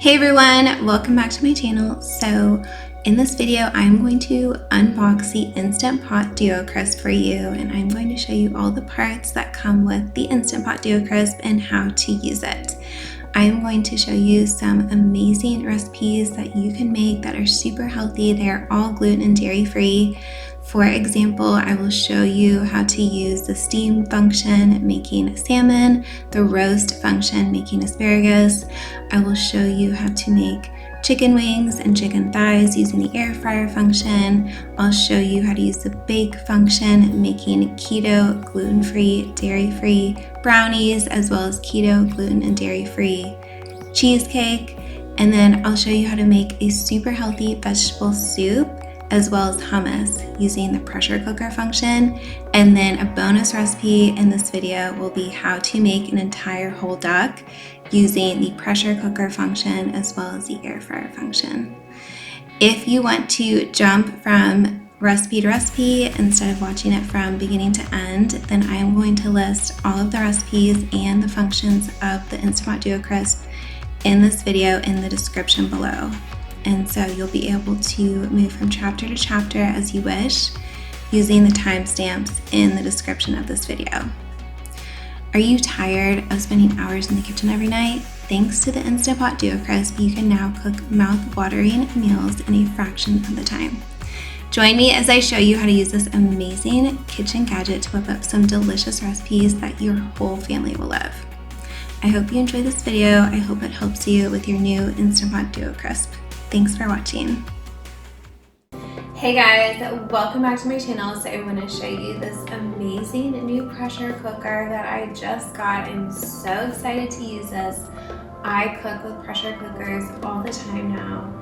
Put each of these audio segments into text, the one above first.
Hey everyone, welcome back to my channel. So in this video, I'm going to unbox the Instant Pot DuoCrisp for you, and I'm going to show you all the parts that come with the Instant Pot DuoCrisp and how to use it. I'm going to show you some amazing recipes that you can make that are super healthy. They're all gluten and dairy free. For example, I will show you how to use the steam function making salmon, the roast function making asparagus. I will show you how to make chicken wings and chicken thighs using the air fryer function. I'll show you how to use the bake function making keto, gluten-free, dairy-free brownies, as well as keto, gluten, and dairy-free cheesecake. And then I'll show you how to make a super healthy vegetable soup as well as hummus using the pressure cooker function. And then a bonus recipe in this video will be how to make an entire whole duck using the pressure cooker function as well as the air fryer function. If you want to jump from recipe to recipe instead of watching it from beginning to end, then I am going to list all of the recipes and the functions of the Instant Pot DuoCrisp in this video in the description below. And so you'll be able to move from chapter to chapter as you wish using the timestamps in the description of this video. Are you tired of spending hours in the kitchen every night? Thanks to the Instant Pot DuoCrisp, you can now cook mouth-watering meals in a fraction of the time. Join me as I show you how to use this amazing kitchen gadget to whip up some delicious recipes that your whole family will love. I hope you enjoyed this video. I hope it helps you with your new Instant Pot DuoCrisp. Thanks for watching. Hey guys, welcome back to my channel. So I want to show you this amazing new pressure cooker that I just got. I'm so excited to use this. I cook with pressure cookers all the time now.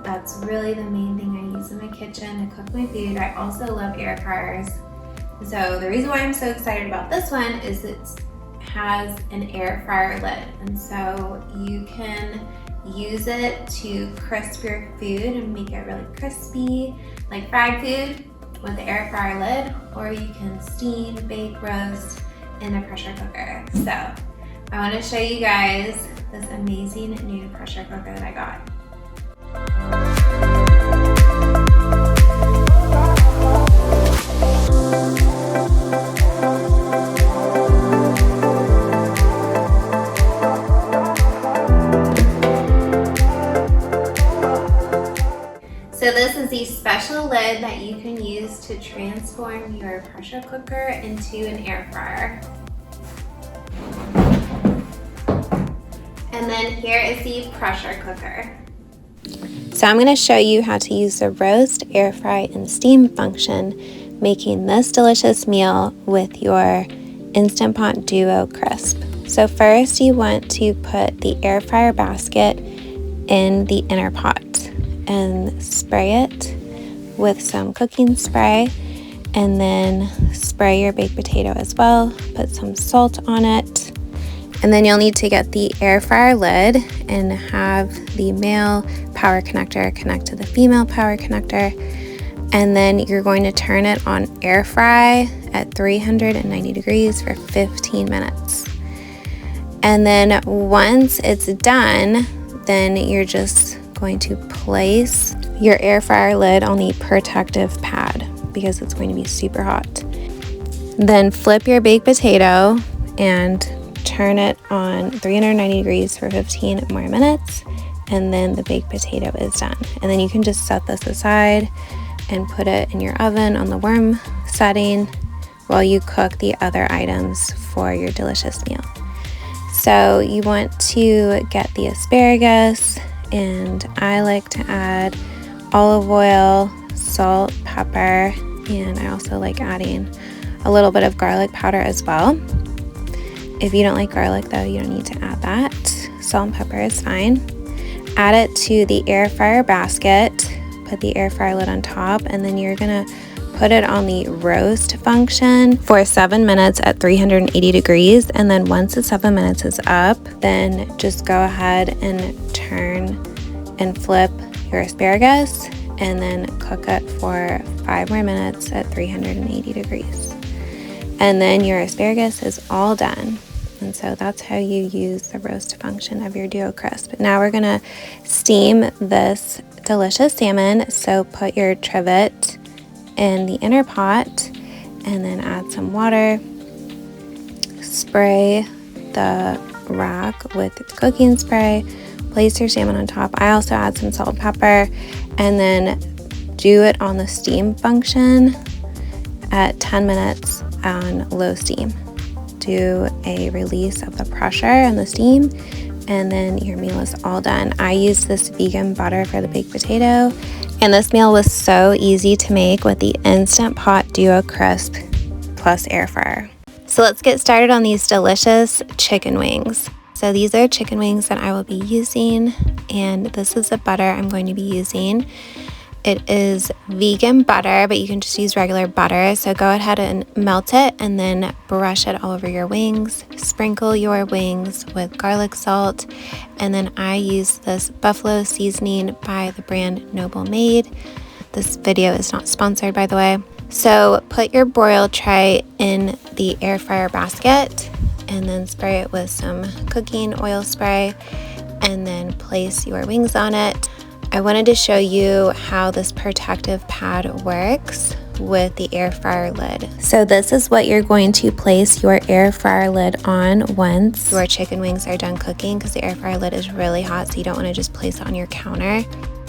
That's really the main thing I use in my kitchen to cook my food. I also love air fryers. So the reason why I'm so excited about this one is it has an air fryer lid. And so you can use it to crisp your food and make it really crispy, like fried food with the air fryer lid, or you can steam, bake, roast in a pressure cooker. So I want to show you guys this amazing new pressure cooker that I got. So this is the special lid that you can use to transform your pressure cooker into an air fryer. And then here is the pressure cooker. So I'm going to show you how to use the roast, air fry, and steam function, making this delicious meal with your Instant Pot DuoCrisp. So first you want to put the air fryer basket in the inner pot and spray it with some cooking spray, and then spray your baked potato as well. Put some salt on it, and then you'll need to get the air fryer lid and have the male power connector connect to the female power connector, and then you're going to turn it on air fry at 390 degrees for 15 minutes. And then once it's done, then you're just going to place your air fryer lid on the protective pad because it's going to be super hot. Then flip your baked potato and turn it on 390 degrees for 15 more minutes, and then the baked potato is done. And then you can just set this aside and put it in your oven on the warm setting while you cook the other items for your delicious meal. So you want to get the asparagus, and I like to add olive oil, salt, pepper, and I also like adding a little bit of garlic powder as well. If you don't like garlic though, you don't need to add that. Salt and pepper is fine. Add it to the air fryer basket, put the air fryer lid on top, and then you're gonna put it on the roast function for 7 minutes at 380 degrees. And then once the 7 minutes is up, then just go ahead and turn and flip your asparagus, and then cook it for 5 more minutes at 380 degrees. And then your asparagus is all done. And so that's how you use the roast function of your DuoCrisp. Now we're gonna steam this delicious salmon. So put your trivet in the inner pot and then add some water. Spray the rack with cooking spray. Place your salmon on top. I also add some salt and pepper, and then do it on the steam function at 10 minutes on low steam. Do a release of the pressure and the steam, and then your meal is all done. I used this vegan butter for the baked potato, and this meal was so easy to make with the Instant Pot DuoCrisp plus air fryer. So let's get started on these delicious chicken wings. So these are chicken wings that I will be using, and this is the butter I'm going to be using. It is vegan butter, but you can just use regular butter. So go ahead and melt it and then brush it all over your wings. Sprinkle your wings with garlic salt. And then I use this buffalo seasoning by the brand Noble Made. This video is not sponsored, by the way. So put your broil tray in the air fryer basket and then spray it with some cooking oil spray and then place your wings on it. I wanted to show you how this protective pad works with the air fryer lid. So this is what you're going to place your air fryer lid on once your chicken wings are done cooking, because the air fryer lid is really hot, so you don't want to just place it on your counter.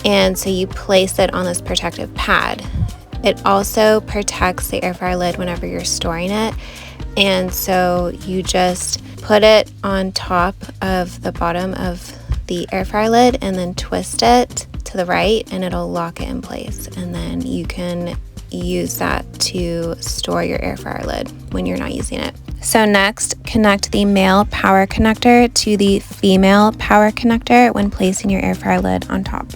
And so you place it on this protective pad. It also protects the air fryer lid whenever you're storing it. And so you just put it on top of the bottom of the air fryer lid and then twist it to the right and it'll lock it in place. And then you can use that to store your air fryer lid when you're not using it. So next, connect the male power connector to the female power connector when placing your air fryer lid on top.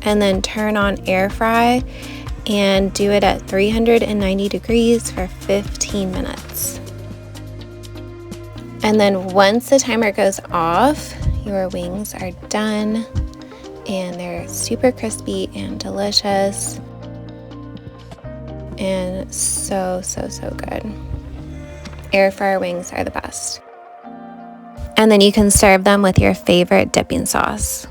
And then turn on air fry and do it at 390 degrees for 15 minutes. And then once the timer goes off, your wings are done and they're super crispy and delicious and so good. Air fryer wings are the best. And then you can serve them with your favorite dipping sauce.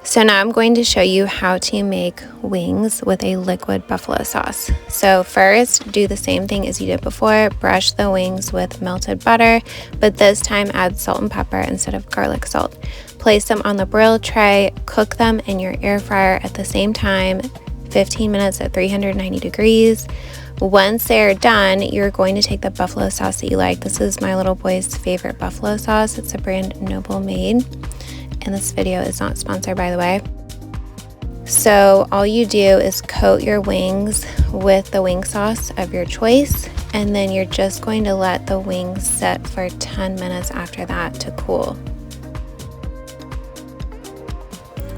So now I'm going to show you how to make wings with a liquid buffalo sauce. So first, do the same thing as you did before. Brush the wings with melted butter, but this time add salt and pepper instead of garlic salt. Place them on the broil tray, cook them in your air fryer at the same time, 15 minutes at 390 degrees. Once they're done, you're going to take the buffalo sauce that you like. This is my little boy's favorite buffalo sauce. It's a brand Noble Made. And this video is not sponsored, by the way. So all you do is coat your wings with the wing sauce of your choice, and then you're just going to let the wings sit for 10 minutes after that to cool.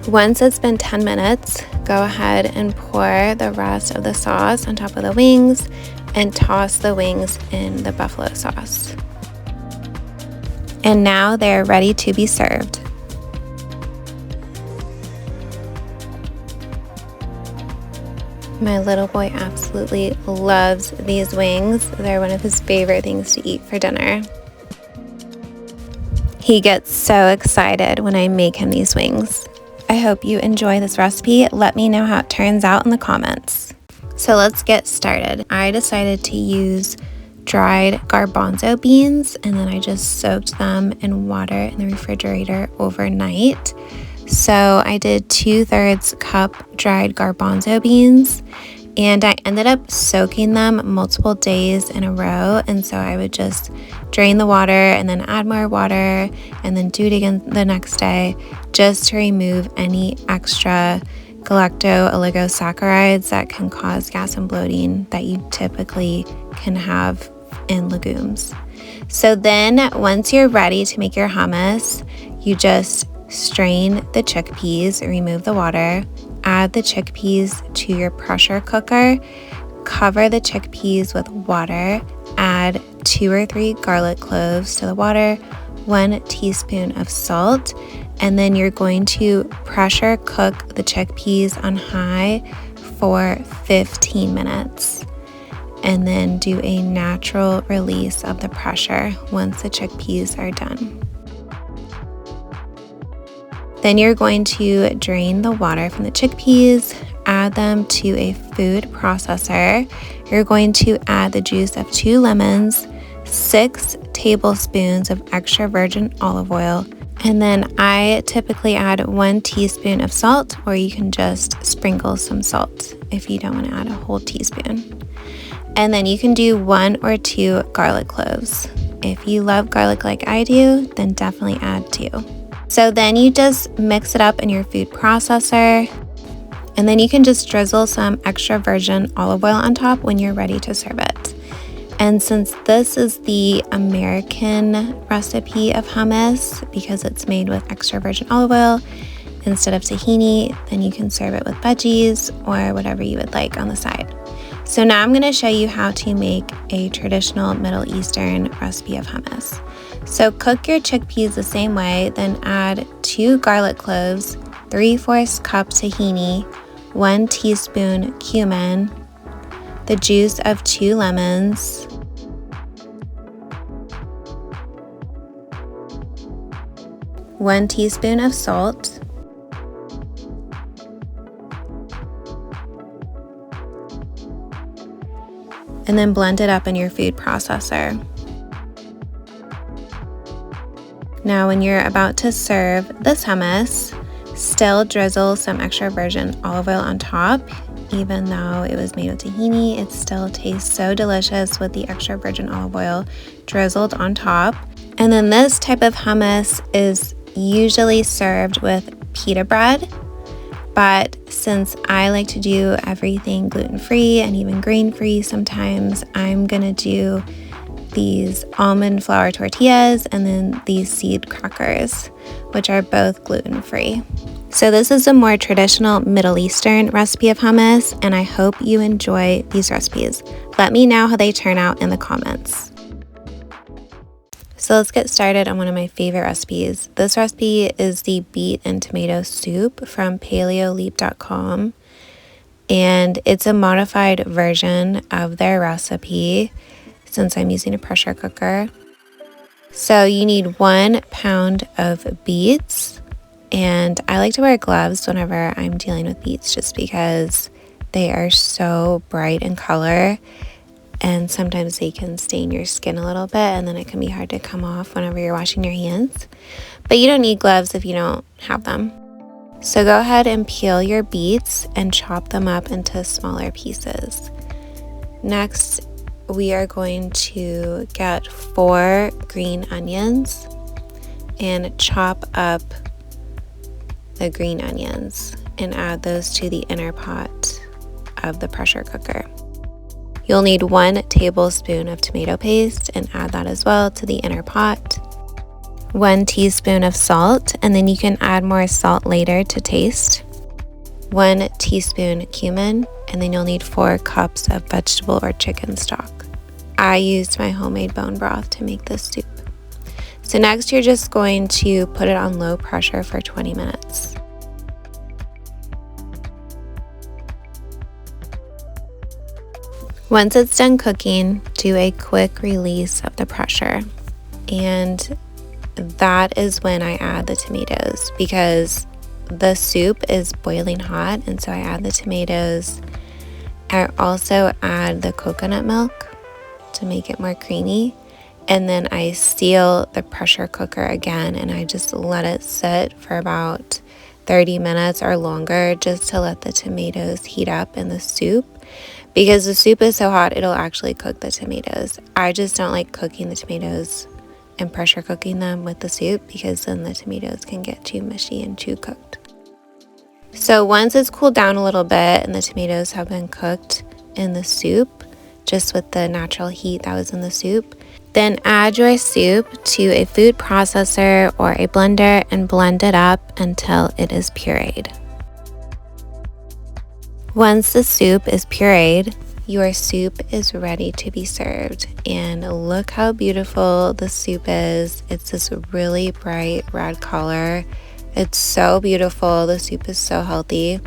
Once it's been 10 minutes, go ahead and pour the rest of the sauce on top of the wings and toss the wings in the buffalo sauce. And now they're ready to be served. My little boy absolutely loves these wings. They're one of his favorite things to eat for dinner. He gets so excited when I make him these wings. I hope you enjoy this recipe. Let me know how it turns out in the comments. So let's get started. I decided to use dried garbanzo beans, and then I just soaked them in water in the refrigerator overnight. So I did 2/3 cup dried garbanzo beans, and I ended up soaking them multiple days in a row. And so I would just drain the water and then add more water and then do it again the next day, just to remove any extra galacto-oligosaccharides that can cause gas and bloating that you typically can have in legumes. So then once you're ready to make your hummus, you just strain the chickpeas, remove the water, add the chickpeas to your pressure cooker, cover the chickpeas with water, add 2 or 3 garlic cloves to the water, 1 teaspoon of salt, and then you're going to pressure cook the chickpeas on high for 15 minutes. And then do a natural release of the pressure once the chickpeas are done. Then you're going to drain the water from the chickpeas, add them to a food processor. You're going to add the juice of 2 lemons, 6 tablespoons of extra virgin olive oil, and then I typically add 1 teaspoon of salt, or you can just sprinkle some salt if you don't want to add a whole teaspoon. And then you can do 1 or 2 garlic cloves. If you love garlic like I do, then definitely add 2. So then you just mix it up in your food processor, and then you can just drizzle some extra virgin olive oil on top when you're ready to serve it. And since this is the American recipe of hummus, because it's made with extra virgin olive oil instead of tahini, then you can serve it with veggies or whatever you would like on the side. So now I'm going to show you how to make a traditional Middle Eastern recipe of hummus. So cook your chickpeas the same way, then add 2 garlic cloves, 3/4 cup tahini, 1 teaspoon cumin, the juice of 2 lemons, 1 teaspoon of salt, and then blend it up in your food processor. Now when you're about to serve this hummus, still drizzle some extra virgin olive oil on top. Even though it was made with tahini, it still tastes so delicious with the extra virgin olive oil drizzled on top. And then this type of hummus is usually served with pita bread. But since I like to do everything gluten-free and even grain-free sometimes, I'm gonna do these almond flour tortillas and then these seed crackers, which are both gluten-free. So this is a more traditional Middle Eastern recipe of hummus, and I hope you enjoy these recipes. Let me know how they turn out in the comments. So let's get started on one of my favorite recipes. This recipe is the beet and tomato soup from paleoleap.com, and it's a modified version of their recipe since I'm using a pressure cooker. So you need 1 pound of beets, and I like to wear gloves whenever I'm dealing with beets just because they are so bright in color. And sometimes they can stain your skin a little bit, and then it can be hard to come off whenever you're washing your hands. But you don't need gloves if you don't have them. So go ahead and peel your beets and chop them up into smaller pieces. Next, we are going to get 4 green onions and chop up the green onions and add those to the inner pot of the pressure cooker. You'll need 1 tablespoon of tomato paste and add that as well to the inner pot. 1 teaspoon of salt, and then you can add more salt later to taste. 1 teaspoon cumin, and then you'll need 4 cups of vegetable or chicken stock. I used my homemade bone broth to make this soup. So next you're just going to put it on low pressure for 20 minutes. Once it's done cooking, do a quick release of the pressure. And that is when I add the tomatoes, because the soup is boiling hot, and so I add the tomatoes. I also add the coconut milk to make it more creamy. And then I seal the pressure cooker again, and I just let it sit for about 30 minutes or longer just to let the tomatoes heat up in the soup. Because the soup is so hot, it'll actually cook the tomatoes. I just don't like cooking the tomatoes and pressure cooking them with the soup, because then the tomatoes can get too mushy and too cooked. So once it's cooled down a little bit and the tomatoes have been cooked in the soup, just with the natural heat that was in the soup, then add your soup to a food processor or a blender and blend it up until it is pureed. Once the soup is pureed, your soup is ready to be served. And look how beautiful the soup is. It's this really bright red color. It's so beautiful. The soup is so healthy.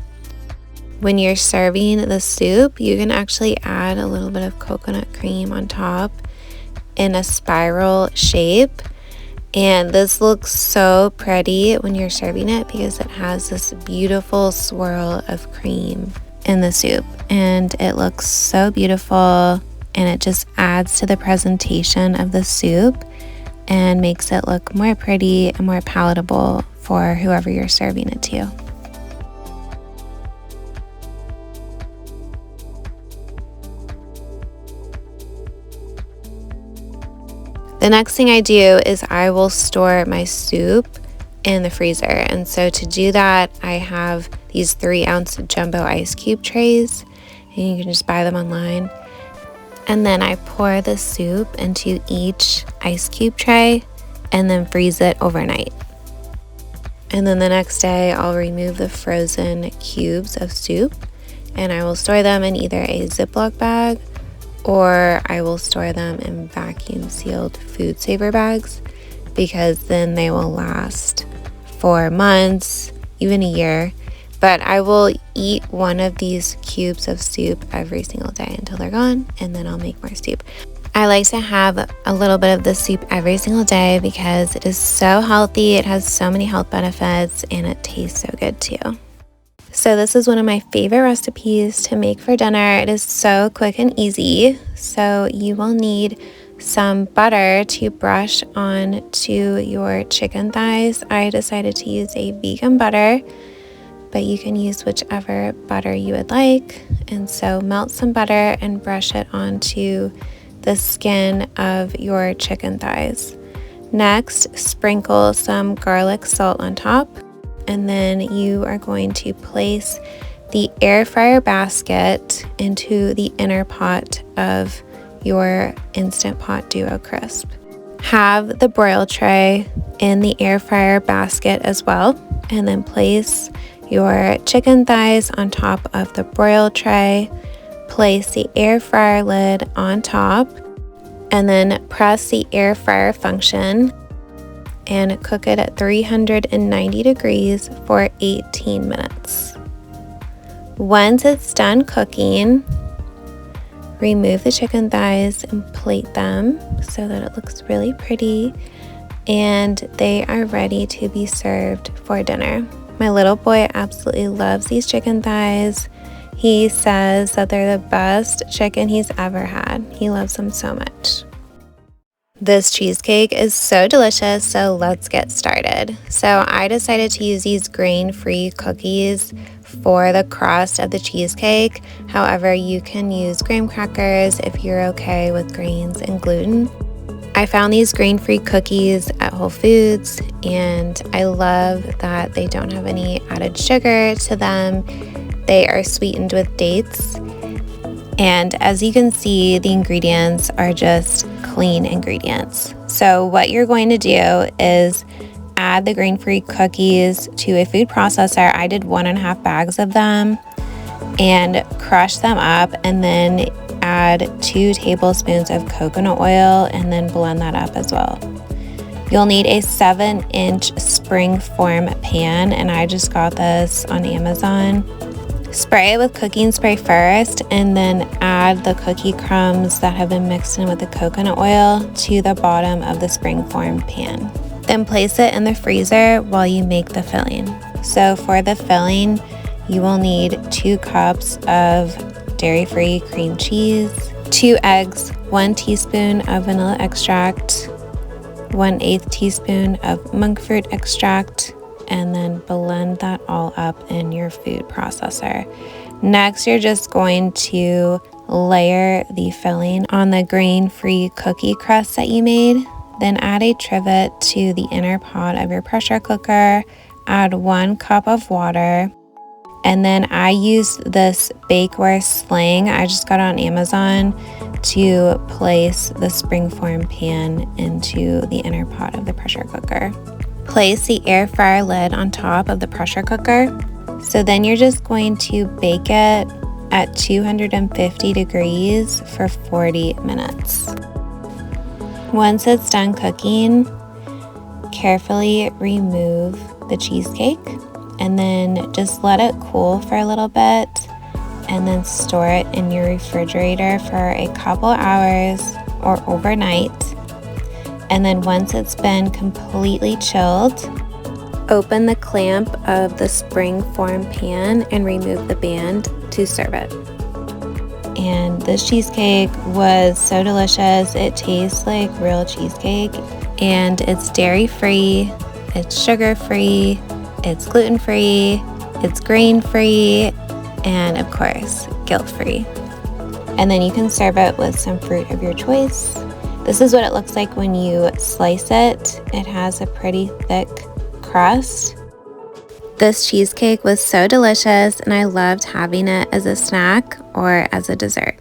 when you're serving the soup, you can actually add a little bit of coconut cream on top in a spiral shape. And this looks so pretty when you're serving it because it has this beautiful swirl of cream in the soup. And it looks so beautiful, and it just adds to the presentation of the soup and makes it look more pretty and more palatable for whoever you're serving it to. The next thing I do is I will store my soup in the freezer. And so to do that, I have these 3-ounce jumbo ice cube trays, and you can just buy them online. And then I pour the soup into each ice cube tray and then freeze it overnight. And then the next day I'll remove the frozen cubes of soup, and I will store them in either a Ziploc bag or I will store them in vacuum sealed food saver bags, because then they will last for months, even a year. But I will eat one of these cubes of soup every single day until they're gone, and then I'll make more soup. I like to have a little bit of this soup every single day because it is so healthy, it has so many health benefits, and it tastes so good too. So this is one of my favorite recipes to make for dinner. It is so quick and easy. So you will need some butter to brush on to your chicken thighs. I decided to use a vegan butter, but you can use whichever butter you would like. And so melt some butter and brush it onto the skin of your chicken thighs. Next, sprinkle some garlic salt on top. And then you are going to place the air fryer basket into the inner pot of your Instant Pot DuoCrisp. Have the broil tray in the air fryer basket as well, and then place your chicken thighs on top of the broil tray. Place the air fryer lid on top, and then press the air fryer function and cook it at 390 degrees for 18 minutes. Once it's done cooking, remove the chicken thighs and plate them so that it looks really pretty, and they are ready to be served for dinner. My little boy absolutely loves these chicken thighs. He says that they're the best chicken he's ever had. He loves them so much. This cheesecake is so delicious, so let's get started. So I decided to use these grain-free cookies for the crust of the cheesecake. However, you can use graham crackers if you're okay with grains and gluten. I found these grain-free cookies at Whole Foods, and I love that they don't have any added sugar to them. They are sweetened with dates. And as you can see, the ingredients are just clean ingredients. So what you're going to do is add the grain-free cookies to a food processor. I did 1.5 bags of them, and crush them up, and then add 2 tablespoons of coconut oil, and then blend that up as well. You'll need a 7-inch spring form pan, and I just got this on Amazon. Spray it with cooking spray first, and then add the cookie crumbs that have been mixed in with the coconut oil to the bottom of the springform pan. Then place it in the freezer while you make the filling. So for the filling, you will need 2 cups of dairy-free cream cheese, 2 eggs, 1 teaspoon of vanilla extract, 1/8 teaspoon of monk fruit extract, and then blend that all up in your food processor. Next, you're just going to layer the filling on the grain-free cookie crust that you made. Then add a trivet to the inner pot of your pressure cooker. Add 1 cup of water. And then I used this bakeware sling I just got on Amazon to place the springform pan into the inner pot of the pressure cooker. Place the air fryer lid on top of the pressure cooker. So then you're just going to bake it at 250 degrees for 40 minutes. Once it's done cooking, carefully remove the cheesecake and then just let it cool for a little bit. and then store it in your refrigerator for a couple hours or overnight. And then once it's been completely chilled, open the clamp of the spring form pan and remove the band to serve it. And this cheesecake was so delicious. It tastes like real cheesecake, and it's dairy-free, it's sugar-free, it's gluten-free, it's grain-free, and of course, guilt-free. And then you can serve it with some fruit of your choice. This is what it looks like when you slice it. It has a pretty thick crust. This cheesecake was so delicious, and I loved having it as a snack or as a dessert.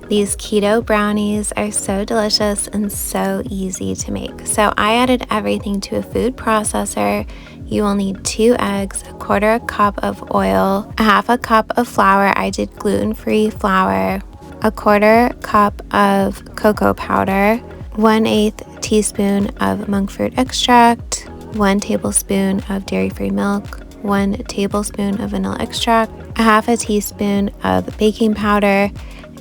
These keto brownies are so delicious and so easy to make. So I added everything to a food processor. You will need 2 eggs, 1/4 cup of oil, 1/2 cup of flour. I did gluten-free flour, 1/4 cup of cocoa powder, 1/8 teaspoon of monk fruit extract, 1 tablespoon of dairy-free milk, 1 tablespoon of vanilla extract, 1/2 teaspoon of baking powder,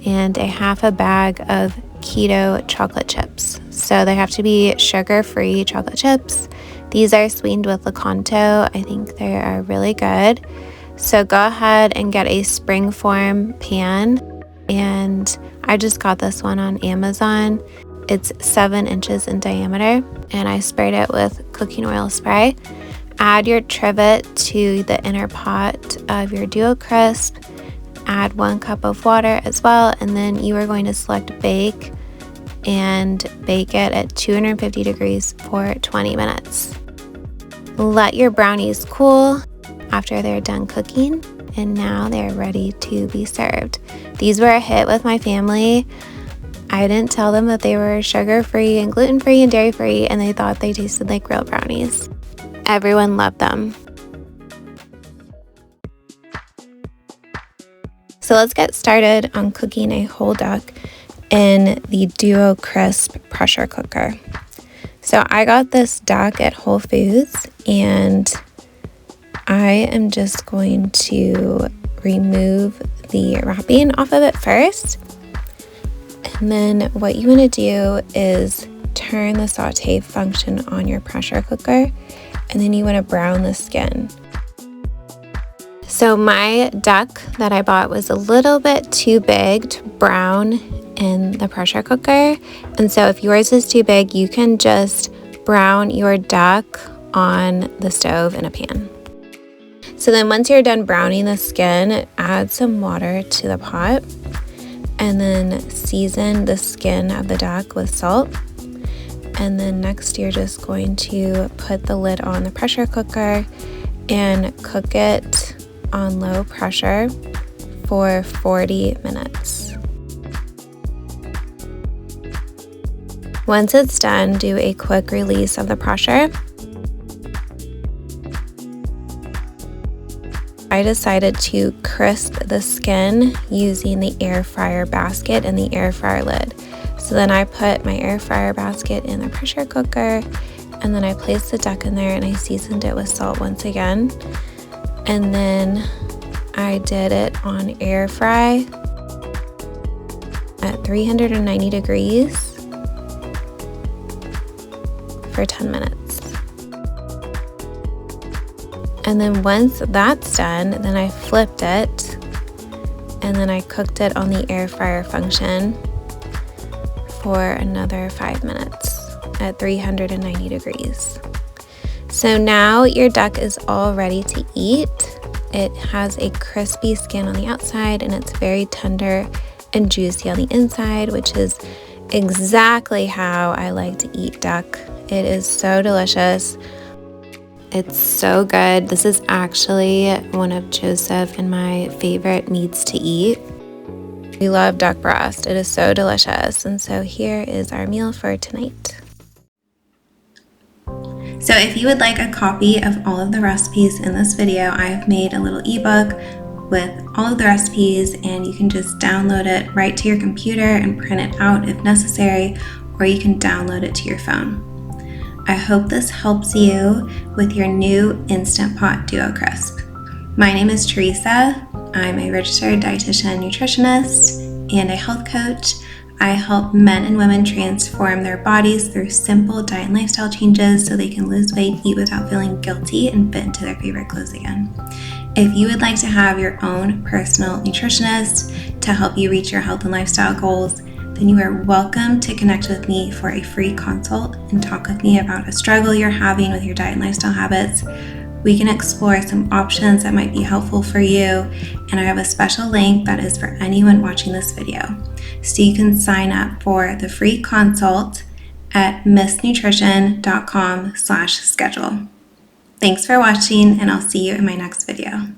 and 1/2 bag of keto chocolate chips. So they have to be sugar-free chocolate chips. These are sweetened with Lakanto. I think they are really good. So go ahead and get a springform pan, and I just got this one on Amazon. It's 7 inches in diameter, and I sprayed it with cooking oil spray. Add your trivet to the inner pot of your DuoCrisp. Add 1 cup of water as well, and then you are going to select bake and bake it at 250 degrees for 20 minutes. Let your brownies cool after they're done cooking, and now they're ready to be served. These were a hit with my family. I didn't tell them that they were sugar-free and gluten-free and dairy-free, and they thought they tasted like real brownies. Everyone loved them. So let's get started on cooking a whole duck in the DuoCrisp pressure cooker. So I got this duck at Whole Foods, and I am just going to remove the wrapping off of it first. And then what you want to do is turn the saute function on your pressure cooker, and then you want to brown the skin. So my duck that I bought was a little bit too big to brown in the pressure cooker. And so if yours is too big, you can just brown your duck on the stove in a pan. So then once you're done browning the skin, add some water to the pot, and then season the skin of the duck with salt. And then next you're just going to put the lid on the pressure cooker and cook it on low pressure for 40 minutes. Once it's done, do a quick release of the pressure. I decided to crisp the skin using the air fryer basket and the air fryer lid. So then I put my air fryer basket in the pressure cooker, and then I placed the duck in there, and I seasoned it with salt once again. And then I did it on air fry at 390 degrees for 10 minutes. And then once that's done, then I flipped it, and then I cooked it on the air fryer function for another 5 minutes at 390 degrees. So now your duck is all ready to eat. It has a crispy skin on the outside, and it's very tender and juicy on the inside, which is exactly how I like to eat duck. It is so delicious. It's so good. This is actually one of Joseph and my favorite meats to eat. We love duck breast. It is so delicious. And so here is our meal for tonight. So if you would like a copy of all of the recipes in this video, I have made a little ebook with all of the recipes, and you can just download it right to your computer and print it out if necessary, or you can download it to your phone. I hope this helps you with your new Instant Pot DuoCrisp. My name is Teresa. I'm a registered dietitian nutritionist and a health coach. I help men and women transform their bodies through simple diet and lifestyle changes so they can lose weight, eat without feeling guilty, and fit into their favorite clothes again. If you would like to have your own personal nutritionist to help you reach your health and lifestyle goals, then you are welcome to connect with me for a free consult and talk with me about a struggle you're having with your diet and lifestyle habits. We can explore some options that might be helpful for you, and I have a special link that is for anyone watching this video. So you can sign up for the free consult at missnutrition.com/schedule. Thanks for watching, and I'll see you in my next video.